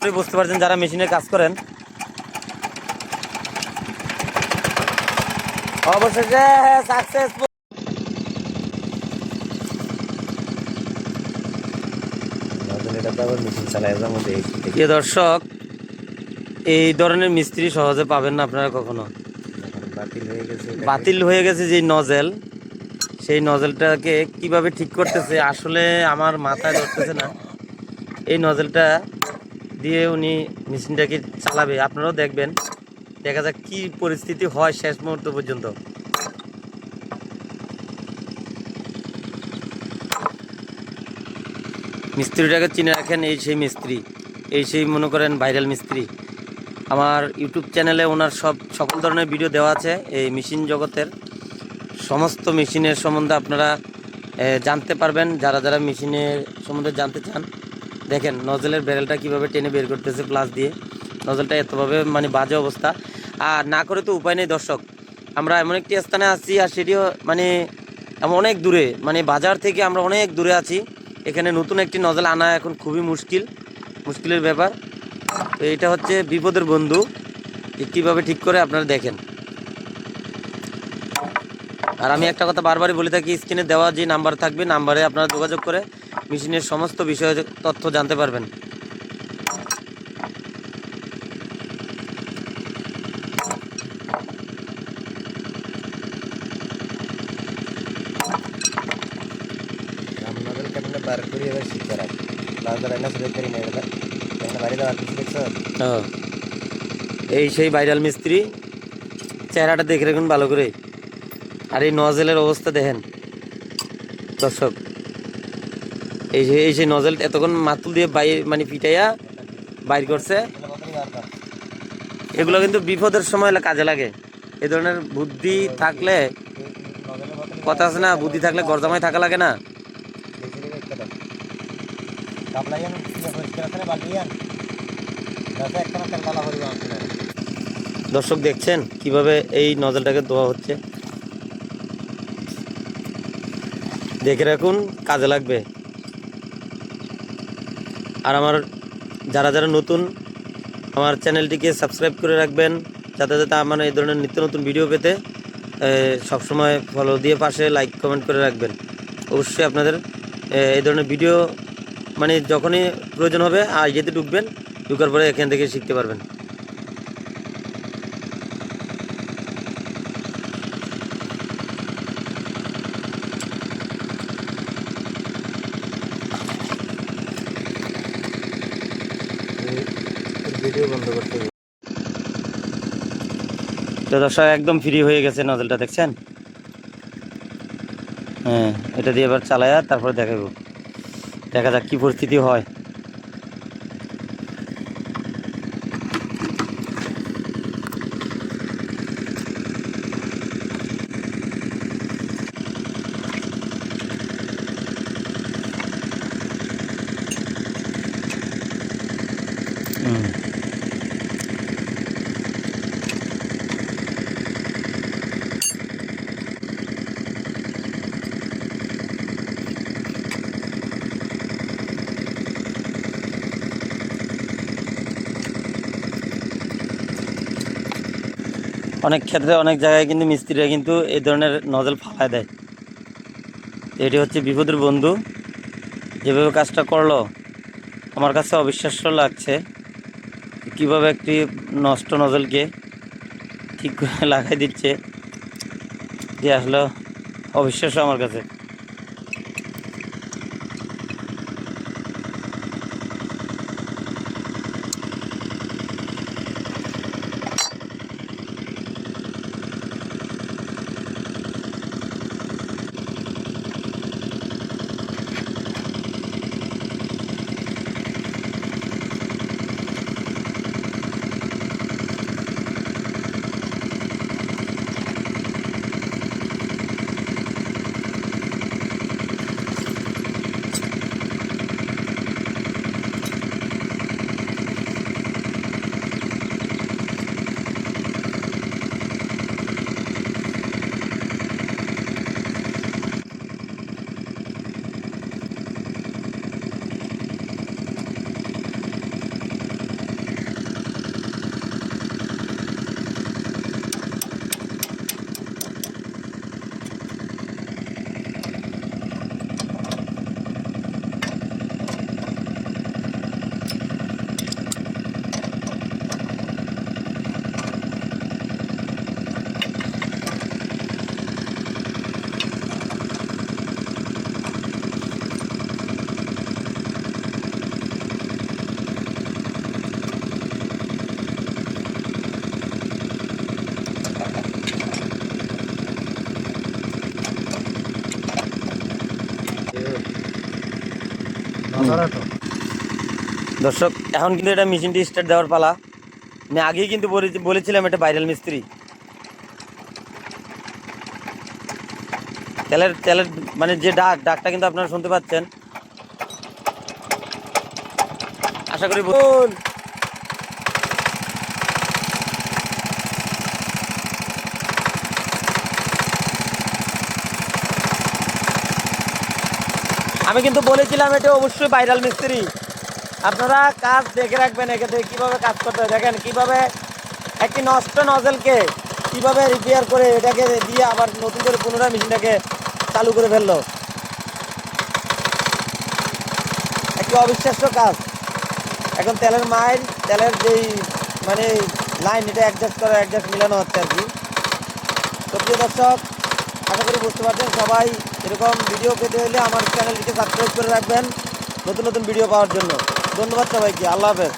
বুঝতে পারছেন যারা মেশিনে কাজ করেন, অবশেষে সাকসেসফুল। প্রিয় দর্শক, এই ধরনের মিস্ত্রি সহজে পাবেন না আপনারা কখনো। বাতিল হয়ে গেছে যে নজেল, সেই নজেলটাকে কিভাবে ঠিক করতেছে আসলে আমার মাথায় ধরতেছে না। এই নজেলটা দিয়ে উনি মেশিনটাকে চালাবে, আপনারাও দেখবেন, দেখা যাক কি পরিস্থিতি হয় শেষ মুহূর্ত পর্যন্ত। মিস্ত্রিটাকে চিনে রাখেন, এই সেই মিস্ত্রি, এই সেই মনে করেন ভাইরাল মিস্ত্রি। আমার ইউটিউব চ্যানেলে ওনার সকল ধরনের ভিডিও দেওয়া আছে। এই মেশিন জগতের সমস্ত মেশিনের সম্বন্ধে আপনারা জানতে পারবেন। যারা যারা মেশিনের সম্বন্ধে জানতে চান, দেখেন নজলের ব্যারেলটা কিভাবে টেনে বের করতেছে প্লাস দিয়ে। নজলটা এতভাবে মানে বাজে অবস্থা, আর না করে তো উপায় নেই দর্শক। আমরা এমন একটি স্থানে আছি, আর সেটিও মানে অনেক দূরে, মানে বাজার থেকে আমরা অনেক দূরে আছি। এখানে নতুন একটি নজল আনা এখন খুবই মুশকিলের ব্যাপার। তো এটা হচ্ছে বিপদের বন্ধু, কীভাবে ঠিক করে আপনারা দেখেন। আর আমি একটা কথা বারবারই বলে থাকি, স্ক্রিনে দেওয়া যে নাম্বার থাকবে, নাম্বারে আপনারা যোগাযোগ করে মেশিনের সমস্ত বিষয়ে তথ্য জানতে পারবেন। এই সেই ভাইরাল মিস্ত্রি, চেহারাটা দেখে রাখুন ভালো করে। আর এই নজেলের অবস্থা দেখেন দর্শক, এই সেই নজেল এতক্ষণ মাতুল দিয়ে মানে পিটাইয়া বাইর করছে। এগুলো কিন্তু বিপদের সময় কাজে লাগে। এই ধরনের বুদ্ধি থাকলে, কথা আছে না, বুদ্ধি থাকলে গরজামাই থাকা লাগে না। দর্শক দেখছেন কিভাবে এই নজলটাকে ধোয়া হচ্ছে, দেখে রাখুন, কাজে লাগবে। আর আমার যারা যারা নতুন, আমার চ্যানেলটিকে সাবস্ক্রাইব করে রাখবেন, যাতে যাতে আমার এই ধরনের নিত্য নতুন ভিডিও পেতে সবসময় ফলো দিয়ে পাশে লাইক কমেন্ট করে রাখবেন। অবশ্যই আপনাদের এই ধরনের ভিডিও মানে যখনই প্রয়োজন হবে আইডিতে ঢুকবেন, ঢুকার পরে এখান থেকে শিখতে পারবেন। ভিডিও বন্ধ করতে হবে। তো দর্শক একদম ফ্রি হয়ে গেছে নজলটা, দেখছেন? হ্যাঁ, এটা দিয়ে এবার চালায়া তারপরে দেখাবো, দেখা যাক কি পরিস্থিতি হয়। অনেক ক্ষেত্রে অনেক জায়গায় কিন্তু মিস্ত্রিরা কিন্তু এই ধরনের নজল ফালায় দেয়। এটি হচ্ছে বিপদের বন্ধু, যেভাবে কাজটা করলো আমার কাছে অবিশ্বাস্য লাগছে। কিভাবে একটি নষ্ট নজলকে ঠিক করে লাগাই দিচ্ছে, যে আসলে অবিশ্বাস্য আমার কাছে। দর্শক এখন কিন্তু এটা মেশিনটি স্টার্ট দেওয়ার পালা। আমি আগেই কিন্তু বলেছিলাম এটা ভাইরাল মিস্ত্রি। তেলের তেলের মানে যে ডাকটা কিন্তু আপনারা শুনতে পাচ্ছেন। আশা করি বল। আমি কিন্তু বলেছিলাম এটা অবশ্যই ভাইরাল মিস্ত্রি। আপনারা কাজ দেখে রাখবেন, একে থেকে কীভাবে কাজ করতে হয়। দেখেন কীভাবে একটি নষ্ট নজেলকে কীভাবে রিপেয়ার করে এটাকে দিয়ে আবার নতুন করে পুনরায় মেশিনটাকে চালু করে ফেললো। একটি অবিশ্বাস্য কাজ। এখন তেলের মাইল, তেলের যেই মানে লাইন, এটা অ্যাডজাস্ট মিলানো হচ্ছে আর কি। তো প্রিয় দর্শক, আশা করি বুঝতে পারছেন। সবাই এরকম ভিডিও পেতে হলে আমার চ্যানেলটিকে সাবস্ক্রাইব করে রাখবেন নতুন নতুন ভিডিও পাওয়ার জন্য। ধন্যবাদ সবাইকে। আল্লাহ হাফেজ।